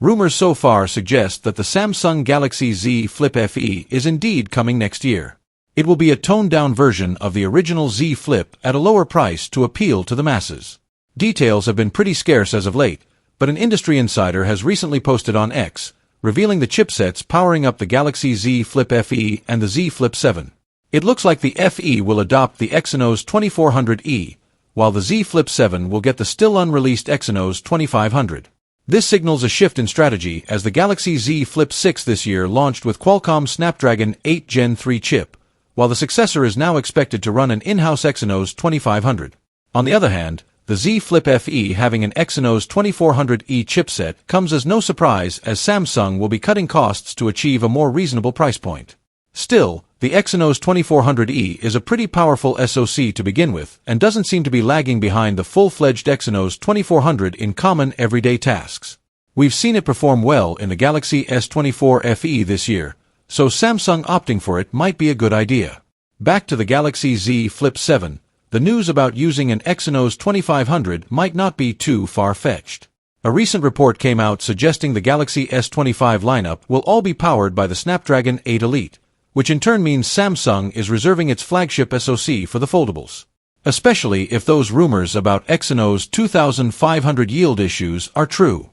Rumors so far suggest that the Samsung Galaxy Z Flip FE is indeed coming next year. It will be a toned-down version of the original Z Flip at a lower price to appeal to the masses. Details have been pretty scarce as of late, but an industry insider has recently posted on X, revealing the chipsets powering up the Galaxy Z Flip FE and the Z Flip 7. It looks like the FE will adopt the Exynos 2400E, while the Z Flip 7 will get the still unreleased Exynos 2500. This signals a shift in strategy as the Galaxy Z Flip 6 this year launched with Qualcomm's Snapdragon 8 Gen 3 chip, while the successor is now expected to run an in-house Exynos 2500. On the other hand, the Z Flip FE having an Exynos 2400E chipset comes as no surprise as Samsung will be cutting costs to achieve a more reasonable price point. Still, the Exynos 2400E is a pretty powerful SoC to begin with and doesn't seem to be lagging behind the full-fledged Exynos 2400 in common everyday tasks. We've seen it perform well in the Galaxy S24 FE this year, so Samsung opting for it might be a good idea. Back to the Galaxy Z Flip 7, the news about using an Exynos 2500 might not be too far-fetched. A recent report came out suggesting the Galaxy S25 lineup will all be powered by the Snapdragon 8 Elite, which in turn means Samsung is reserving its flagship SoC for the foldables. Especially if those rumors about Exynos 2500 yield issues are true.